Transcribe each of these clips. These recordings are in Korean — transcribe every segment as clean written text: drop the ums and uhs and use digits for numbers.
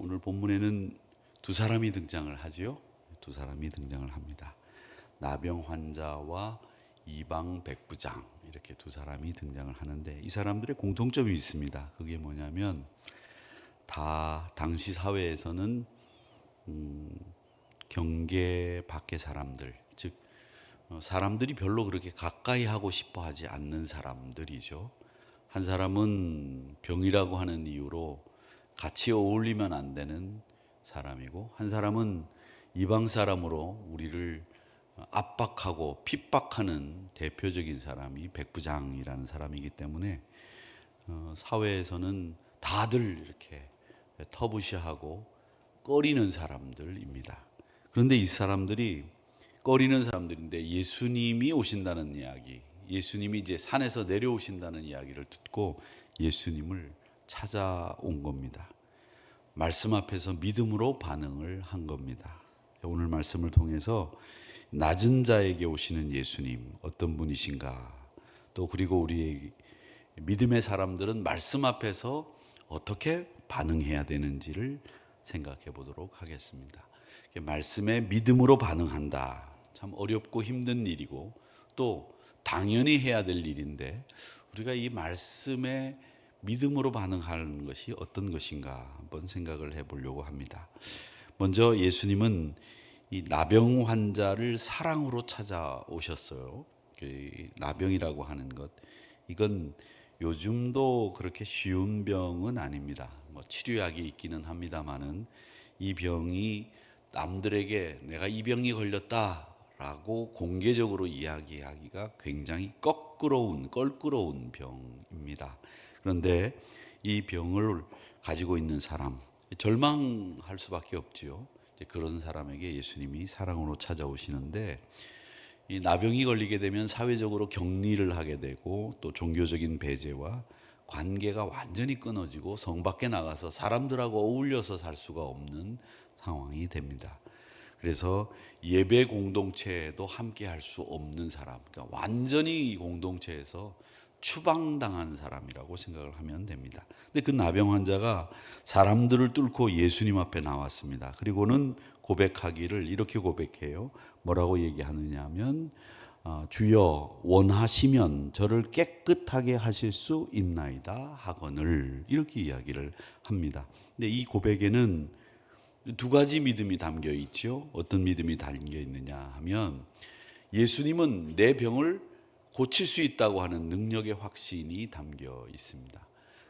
오늘 본문에는 두 사람이 등장을 하지요. 두 사람이 등장을 합니다. 나병 환자와 이방 백부장, 이렇게 두 사람이 등장을 하는데 이 사람들의 공통점이 있습니다. 그게 뭐냐면 다 당시 사회에서는 경계 밖의 사람들, 즉 사람들이 별로 그렇게 가까이 하고 싶어 하지 않는 사람들이죠. 한 사람은 병이라고 하는 이유로 같이 어울리면 안 되는 사람이고, 한 사람은 이방 사람으로 우리를 압박하고 핍박하는 대표적인 사람이 백부장이라는 사람이기 때문에 사회에서는 다들 이렇게 터부시하고 꺼리는 사람들입니다. 그런데 이 사람들이 꺼리는 사람들인데 예수님이 오신다는 이야기, 예수님이 이제 산에서 내려오신다는 이야기를 듣고 예수님을 찾아온 겁니다. 말씀 앞에서 믿음으로 반응을 한 겁니다. 오늘 말씀을 통해서 낮은 자에게 오시는 예수님 어떤 분이신가, 또 그리고 우리 믿음의 사람들은 말씀 앞에서 어떻게 반응해야 되는지를 생각해 보도록 하겠습니다. 말씀에 믿음으로 반응한다, 참 어렵고 힘든 일이고 또 당연히 해야 될 일인데, 우리가 이 말씀에 믿음으로 반응하는 것이 어떤 것인가 한번 생각을 해보려고 합니다. 먼저 예수님은 이 나병 환자를 사랑으로 찾아오셨어요. 나병이라고 하는 것, 이건 요즘도 그렇게 쉬운 병은 아닙니다. 치료약이 있기는 합니다만은 이 병이 남들에게 내가 이 병이 걸렸다라고 공개적으로 이야기하기가 굉장히 껄끄러운 병입니다. 그런데 이 병을 가지고 있는 사람, 절망할 수밖에 없지요. 그런 사람에게 예수님이 사랑으로 찾아오시는데, 이 나병이 걸리게 되면 사회적으로 격리를 하게 되고 또 종교적인 배제와 관계가 완전히 끊어지고 성 밖에 나가서 사람들하고 어울려서 살 수가 없는 상황이 됩니다. 그래서 예배 공동체에도 함께 할 수 없는 사람, 그러니까 완전히 이 공동체에서 추방당한 사람이라고 생각을 하면 됩니다. 근데 그 나병 환자가 사람들을 뚫고 예수님 앞에 나왔습니다. 그리고는 고백하기를 이렇게 고백해요. 뭐라고 얘기하느냐 하면 주여 원하시면 저를 깨끗하게 하실 수 있나이다 하거늘, 이렇게 이야기를 합니다. 근데 이 고백에는 두 가지 믿음이 담겨 있죠. 어떤 믿음이 담겨 있느냐 하면 예수님은 내 병을 고칠 수 있다고 하는 능력의 확신이 담겨 있습니다.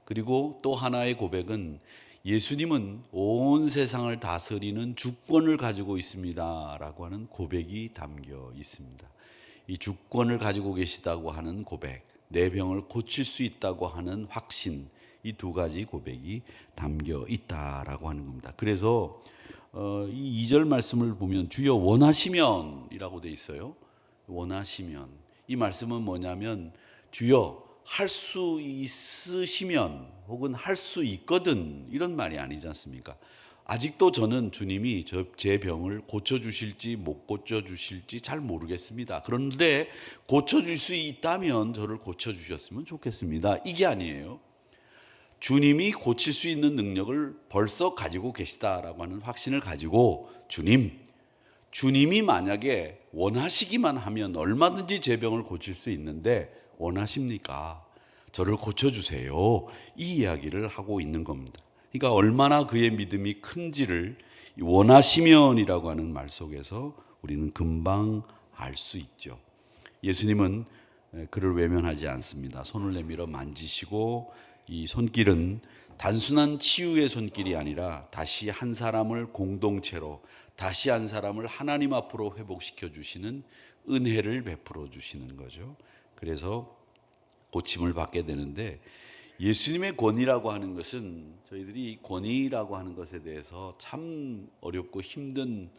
그리고 또 하나의 고백은 예수님은 온 세상을 다스리는 주권을 가지고 있습니다 라고 하는 고백이 담겨 있습니다. 이 주권을 가지고 계시다고 하는 고백, 내 병을 고칠 수 있다고 하는 확신, 이 두 가지 고백이 담겨 있다라고 하는 겁니다. 그래서 이 2절 말씀을 보면 주여 원하시면 이라고 돼 있어요. 원하시면, 이 말씀은 뭐냐면 주여 할 수 있으시면 혹은 할 수 있거든, 이런 말이 아니지 않습니까? 아직도 저는 주님이 제 병을 고쳐주실지 못 고쳐주실지 잘 모르겠습니다. 그런데 고쳐줄 수 있다면 저를 고쳐주셨으면 좋겠습니다, 이게 아니에요. 주님이 고칠 수 있는 능력을 벌써 가지고 계시다라고 하는 확신을 가지고 주님이 만약에 원하시기만 하면 얼마든지 제 병을 고칠 수 있는데 원하십니까? 저를 고쳐주세요, 이 이야기를 하고 있는 겁니다. 그러니까 얼마나 그의 믿음이 큰지를 원하시면이라고 하는 말 속에서 우리는 금방 알 수 있죠. 예수님은 그를 외면하지 않습니다. 손을 내밀어 만지시고, 이 손길은 단순한 치유의 손길이 아니라 다시 한 사람을 공동체로, 다시 한 사람을 하나님 앞으로 회복시켜 주시는 은혜를 베풀어 주시는 거죠. 그래서 고침을 받게 되는데, 예수님의 권위라고 하는 것은 저희들이 권위라고 하는 것에 대해서 참 어렵고 힘든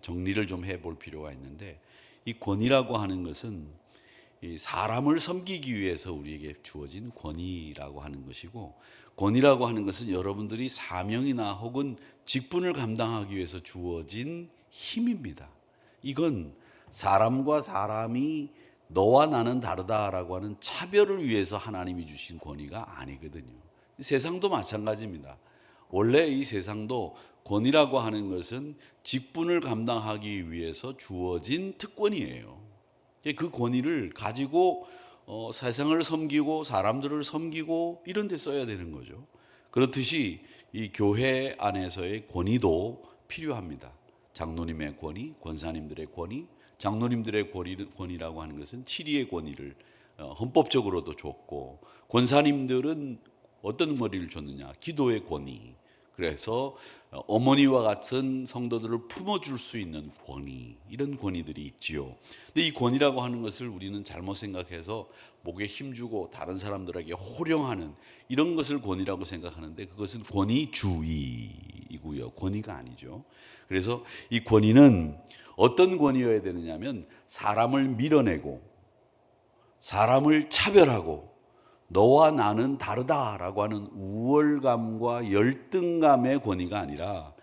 정리를 좀 해볼 필요가 있는데, 이 권위라고 하는 것은 이 사람을 섬기기 위해서 우리에게 주어진 권위라고 하는 것이고, 권위라고 하는 것은 여러분들이 사명이나 혹은 직분을 감당하기 위해서 주어진 힘입니다. 이건 사람과 사람이 너와 나는 다르다라고 하는 차별을 위해서 하나님이 주신 권위가 아니거든요. 세상도 마찬가지입니다. 원래 이 세상도 권위라고 하는 것은 직분을 감당하기 위해서 주어진 특권이에요. 그 권위를 가지고 세상을 섬기고 사람들을 섬기고 이런 데 써야 되는 거죠. 그렇듯이 이 교회 안에서의 권위도 필요합니다. 장로님의 권위, 권사님들의 권위, 장로님들의 권위라고 하는 것은 치리의 권위를 헌법적으로도 줬고, 권사님들은 어떤 권위를 줬느냐? 기도의 권위. 그래서 어머니와 같은 성도들을 품어줄 수 있는 권위, 이런 권위들이 있지요. 근데 이 권위라고 하는 것을 우리는 잘못 생각해서 목에 힘주고 다른 사람들에게 호령하는 이런 것을 권위라고 생각하는데, 그것은 권위주의이고요. 권위가 아니죠. 그래서 이 권위는 어떤 권위여야 되느냐면, 사람을 밀어내고 사람을 차별하고 너와 나는 다르다라고 하는 우월감과 열등감의 권위가 아니라,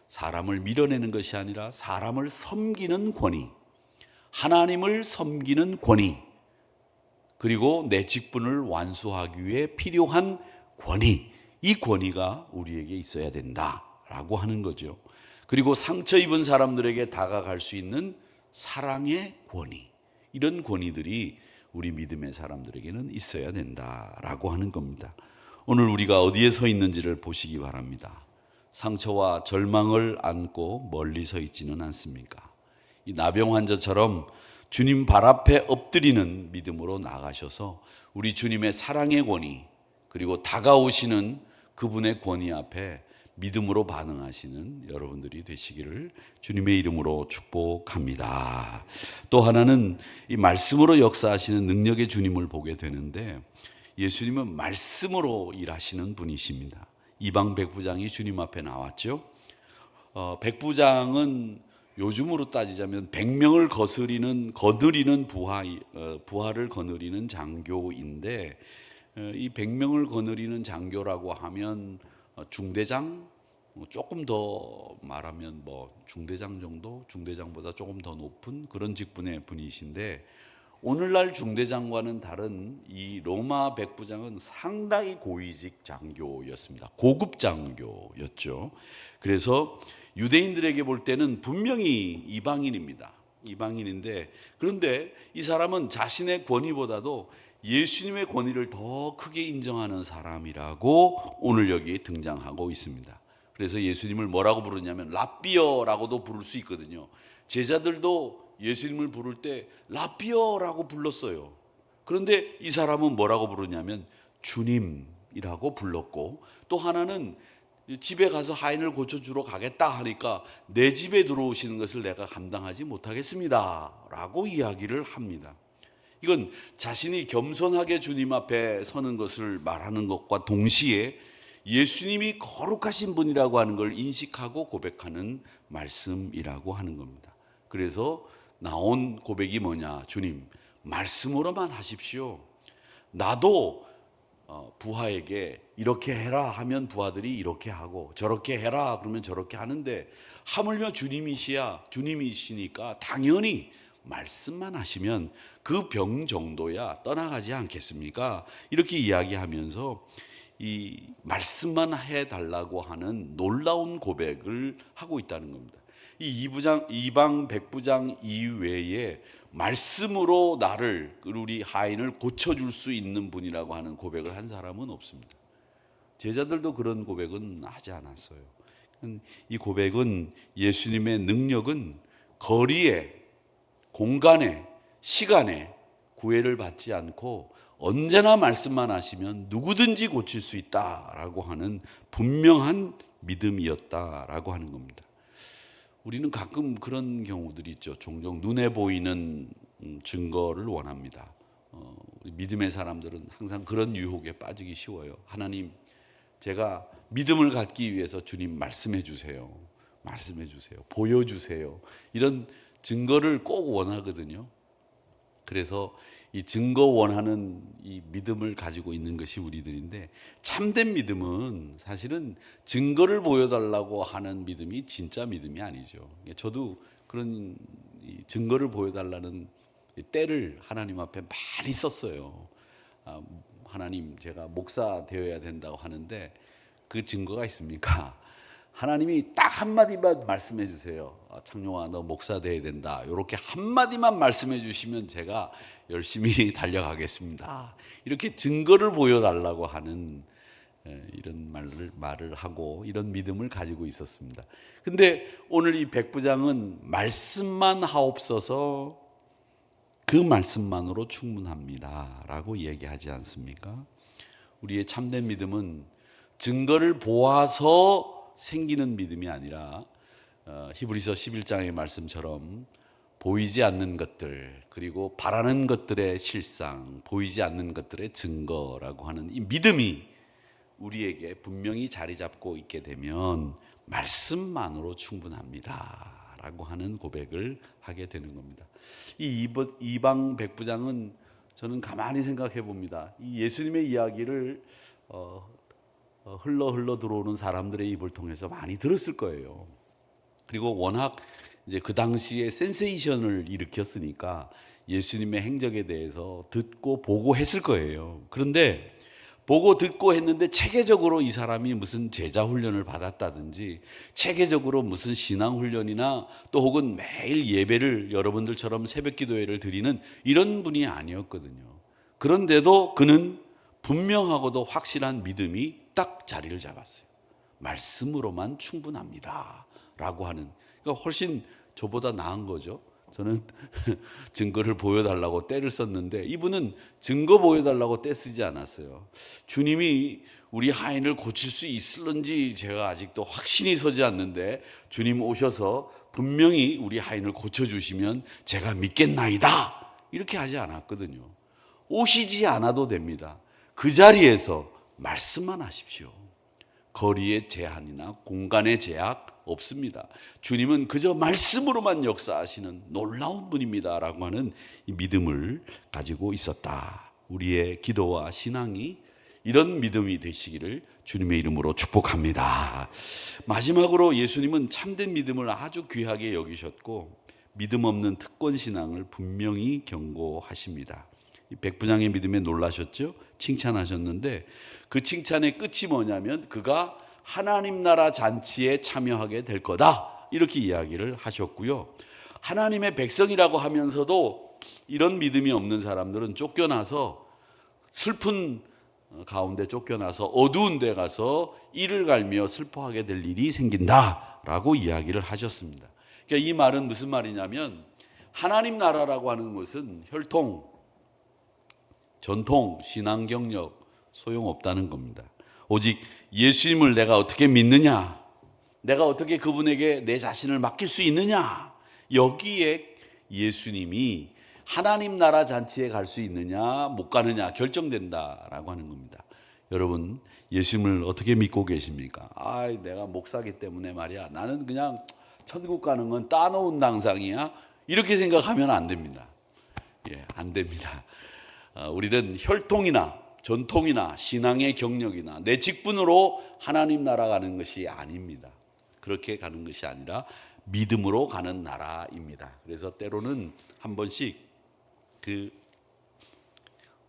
사람을 밀어내는 것이 아니라 사람을 섬기는 권위, 하나님을 섬기는 권위, 그리고 내 직분을 완수하기 위해 필요한 권위, 이 권위가 우리에게 있어야 된다라고 하는 거죠. 그리고 상처 입은 사람들에게 다가갈 수 있는 사랑의 권위, 이런 권위들이 우리 믿음의 사람들에게는 있어야 된다라고 하는 겁니다. 오늘 우리가 어디에 서 있는지를 보시기 바랍니다. 상처와 절망을 안고 멀리 서 있지는 않습니까? 이 나병 환자처럼 주님 발 앞에 엎드리는 믿음으로 나가셔서 우리 주님의 사랑의 권위, 그리고 다가오시는 그분의 권위 앞에 믿음으로 반응하시는 여러분들이 되시기를 주님의 이름으로 축복합니다. 또 하나는 이 말씀으로 역사하시는 능력의 주님을 보게 되는데, 예수님은 말씀으로 일하시는 분이십니다. 이방 백부장이 주님 앞에 나왔죠. 백부장은 요즘으로 따지자면 100명을 거느리는 부하를 거느리는 장교인데, 이 100명을 거느리는 장교라고 하면 중대장, 조금 더 말하면 중대장 정도, 중대장보다 조금 더 높은 그런 직분의 분이신데, 오늘날 중대장과는 다른 이 로마 백부장은 상당히 고위직 장교였습니다. 고급 장교였죠. 그래서 유대인들에게 볼 때는 분명히 이방인입니다. 이방인인데, 그런데 이 사람은 자신의 권위보다도 예수님의 권위를 더 크게 인정하는 사람이라고 오늘 여기 등장하고 있습니다. 그래서 예수님을 뭐라고 부르냐면 랍비어라고도 부를 수 있거든요. 제자들도 예수님을 부를 때 랍비어라고 불렀어요. 그런데 이 사람은 뭐라고 부르냐면 주님이라고 불렀고, 또 하나는 집에 가서 하인을 고쳐주러 가겠다 하니까 내 집에 들어오시는 것을 내가 감당하지 못하겠습니다 라고 이야기를 합니다. 이건 자신이 겸손하게 주님 앞에 서는 것을 말하는 것과 동시에 예수님이 거룩하신 분이라고 하는 걸 인식하고 고백하는 말씀이라고 하는 겁니다. 그래서 나온 고백이 뭐냐? 주님, 말씀으로만 하십시오. 나도 부하에게 이렇게 해라 하면 부하들이 이렇게 하고, 저렇게 해라 그러면 저렇게 하는데, 하물며 주님이시니까 당연히 말씀만 하시면 그 병 정도야 떠나가지 않겠습니까? 이렇게 이야기하면서 이 말씀만 해달라고 하는 놀라운 고백을 하고 있다는 겁니다. 이 이방 백부장 이외에 말씀으로 나를, 우리 하인을 고쳐줄 수 있는 분이라고 하는 고백을 한 사람은 없습니다. 제자들도 그런 고백은 하지 않았어요. 이 고백은, 예수님의 능력은 거리에, 공간에, 시간에 구애를 받지 않고 언제나 말씀만 하시면 누구든지 고칠 수 있다라고 하는 분명한 믿음이었다라고 하는 겁니다. 우리는 가끔 그런 경우들이 있죠. 종종 눈에 보이는 증거를 원합니다. 믿음의 사람들은 항상 그런 유혹에 빠지기 쉬워요. 하나님, 제가 믿음을 갖기 위해서 주님 말씀해 주세요. 말씀해 주세요. 보여주세요. 이런 증거를 꼭 원하거든요. 그래서 이 증거 원하는 이 믿음을 가지고 있는 것이 우리들인데, 참된 믿음은 사실은 증거를 보여달라고 하는 믿음이 진짜 믿음이 아니죠. 저도 그런 증거를 보여달라는 때를 하나님 앞에 많이 썼어요. 하나님, 제가 목사 되어야 된다고 하는데 그 증거가 있습니까? 하나님이 딱 한마디만 말씀해 주세요. 창룡아, 너 목사 돼야 된다. 이렇게 한마디만 말씀해 주시면 제가 열심히 달려가겠습니다. 이렇게 증거를 보여달라고 하는 이런 말을 하고 이런 믿음을 가지고 있었습니다. 근데 오늘 이 백부장은 말씀만 하옵소서, 그 말씀만으로 충분합니다 라고 얘기하지 않습니까? 우리의 참된 믿음은 증거를 보아서 생기는 믿음이 아니라 히브리서 11장의 말씀처럼 보이지 않는 것들, 그리고 바라는 것들의 실상, 보이지 않는 것들의 증거라고 하는 이 믿음이 우리에게 분명히 자리 잡고 있게 되면 말씀만으로 충분합니다 라고 하는 고백을 하게 되는 겁니다. 이 이방 백부장은 저는 가만히 생각해 봅니다. 이 예수님의 이야기를 흘러 들어오는 사람들의 입을 통해서 많이 들었을 거예요. 그리고 워낙 이제 그 당시에 센세이션을 일으켰으니까 예수님의 행적에 대해서 듣고 보고 했을 거예요. 그런데 보고 듣고 했는데 체계적으로 이 사람이 무슨 제자 훈련을 받았다든지 체계적으로 무슨 신앙 훈련이나 또 혹은 매일 예배를 여러분들처럼 새벽 기도회를 드리는 이런 분이 아니었거든요. 그런데도 그는 분명하고도 확실한 믿음이 딱 자리를 잡았어요. 말씀으로만 충분합니다 라고 하는, 그러니까 훨씬 저보다 나은 거죠. 저는 증거를 보여달라고 떼를 썼는데 이분은 증거 보여달라고 떼 쓰지 않았어요. 주님이 우리 하인을 고칠 수 있을런지 제가 아직도 확신이 서지 않는데 주님 오셔서 분명히 우리 하인을 고쳐주시면 제가 믿겠나이다 이렇게 하지 않았거든요. 오시지 않아도 됩니다. 그 자리에서 말씀만 하십시오. 거리의 제한이나 공간의 제약 없습니다. 주님은 그저 말씀으로만 역사하시는 놀라운 분입니다 라고 하는 이 믿음을 가지고 있었다. 우리의 기도와 신앙이 이런 믿음이 되시기를 주님의 이름으로 축복합니다. 마지막으로 예수님은 참된 믿음을 아주 귀하게 여기셨고 믿음 없는 특권 신앙을 분명히 경고하십니다. 이 백부장의 믿음에 놀라셨죠? 칭찬하셨는데 그 칭찬의 끝이 뭐냐면 그가 하나님 나라 잔치에 참여하게 될 거다 이렇게 이야기를 하셨고요. 하나님의 백성이라고 하면서도 이런 믿음이 없는 사람들은 쫓겨나서 슬픈 가운데 쫓겨나서 어두운 데 가서 이를 갈며 슬퍼하게 될 일이 생긴다라고 이야기를 하셨습니다. 그러니까 이 말은 무슨 말이냐면 하나님 나라라고 하는 것은 혈통, 전통, 신앙 경력 소용없다는 겁니다. 오직 예수님을 내가 어떻게 믿느냐, 내가 어떻게 그분에게 내 자신을 맡길 수 있느냐, 여기에 예수님이 하나님 나라 잔치에 갈 수 있느냐 못 가느냐 결정된다라고 하는 겁니다. 여러분 예수님을 어떻게 믿고 계십니까? 내가 목사기 때문에 말이야 나는 그냥 천국 가는 건 따놓은 당상이야 이렇게 생각하면 안 됩니다. 안 됩니다. 우리는 혈통이나 전통이나 신앙의 경력이나 내 직분으로 하나님 나라 가는 것이 아닙니다. 그렇게 가는 것이 아니라 믿음으로 가는 나라입니다. 그래서 때로는 한 번씩 그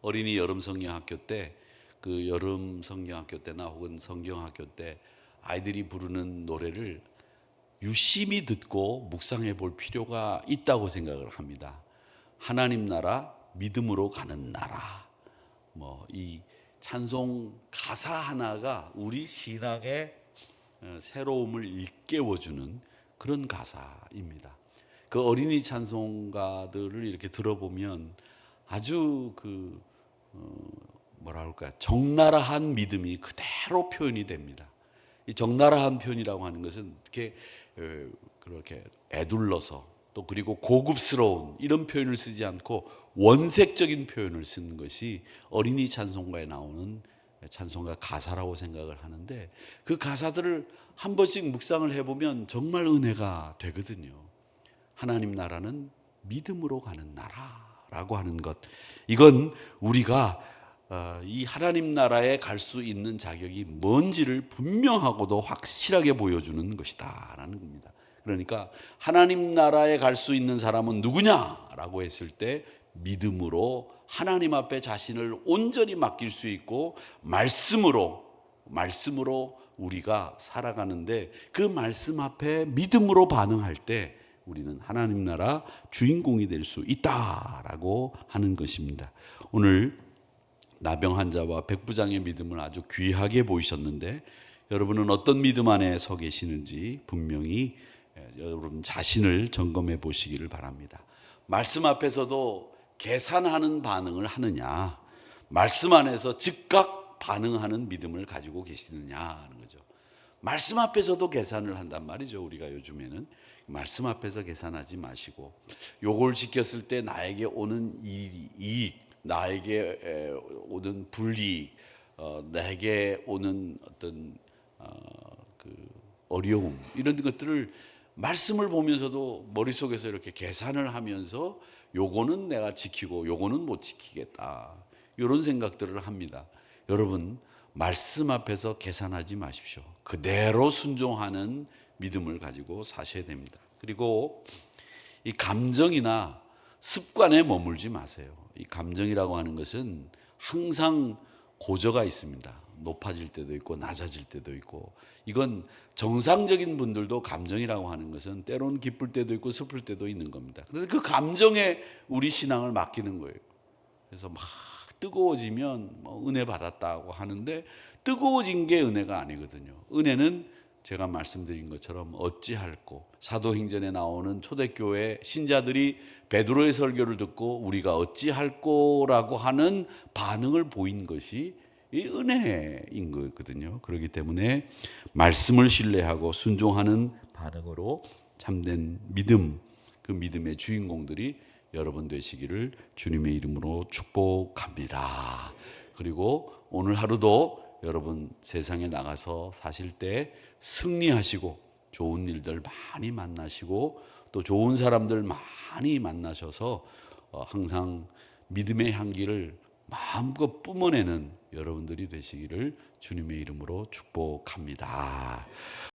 어린이 여름 성경학교 때, 그 여름 성경학교 때나 혹은 성경학교 때 아이들이 부르는 노래를 유심히 듣고 묵상해 볼 필요가 있다고 생각을 합니다. 하나님 나라, 믿음으로 가는 나라. 이 찬송 가사 하나가 우리 신앙의 새로움을 일깨워주는 그런 가사입니다. 그 어린이 찬송가들을 이렇게 들어보면 아주 적나라한 믿음이 그대로 표현이 됩니다. 이 적나라한 표현이라고 하는 것은 그렇게 애둘러서 또 그리고 고급스러운 이런 표현을 쓰지 않고 원색적인 표현을 쓰는 것이 어린이 찬송가에 나오는 찬송가 가사라고 생각을 하는데 그 가사들을 한 번씩 묵상을 해보면 정말 은혜가 되거든요. 하나님 나라는 믿음으로 가는 나라라고 하는 것, 이건 우리가 이 하나님 나라에 갈 수 있는 자격이 뭔지를 분명하고도 확실하게 보여주는 것이다 라는 겁니다. 그러니까 하나님 나라에 갈 수 있는 사람은 누구냐라고 했을 때 믿음으로 하나님 앞에 자신을 온전히 맡길 수 있고 말씀으로 우리가 살아가는데 그 말씀 앞에 믿음으로 반응할 때 우리는 하나님 나라 주인공이 될 수 있다라고 하는 것입니다. 오늘 나병 환자와 백부장의 믿음을 아주 귀하게 보이셨는데 여러분은 어떤 믿음 안에 서 계시는지 분명히 여러분 자신을 점검해 보시기를 바랍니다. 말씀 앞에서도 계산하는 반응을 하느냐, 말씀 안에서 즉각 반응하는 믿음을 가지고 계시느냐 하는 거죠. 말씀 앞에서도 계산을 한단 말이죠. 우리가 요즘에는 말씀 앞에서 계산하지 마시고 요걸 지켰을 때 나에게 오는 이익, 나에게 오는 불이익, 내게 오는 어떤 그 어려움, 이런 것들을 말씀을 보면서도 머릿속에서 이렇게 계산을 하면서 요거는 내가 지키고 요거는 못 지키겠다, 이런 생각들을 합니다. 여러분, 말씀 앞에서 계산하지 마십시오. 그대로 순종하는 믿음을 가지고 사셔야 됩니다. 그리고 이 감정이나 습관에 머물지 마세요. 이 감정이라고 하는 것은 항상 고저가 있습니다. 높아질 때도 있고 낮아질 때도 있고, 이건 정상적인 분들도 감정이라고 하는 것은 때로는 기쁠 때도 있고 슬플 때도 있는 겁니다. 그런데 그 감정에 우리 신앙을 맡기는 거예요. 그래서 막 뜨거워지면 은혜 받았다고 하는데 뜨거워진 게 은혜가 아니거든요. 은혜는 제가 말씀드린 것처럼 어찌할꼬, 사도행전에 나오는 초대교회 신자들이 베드로의 설교를 듣고 우리가 어찌할꼬라고 하는 반응을 보인 것이 이 은혜인 거거든요. 그렇기 때문에 말씀을 신뢰하고 순종하는 반응으로 참된 믿음, 그 믿음의 주인공들이 여러분 되시기를 주님의 이름으로 축복합니다. 그리고 오늘 하루도 여러분 세상에 나가서 사실 때 승리하시고 좋은 일들 많이 만나시고 또 좋은 사람들 많이 만나셔서 항상 믿음의 향기를 마음껏 뿜어내는 여러분들이 되시기를 주님의 이름으로 축복합니다.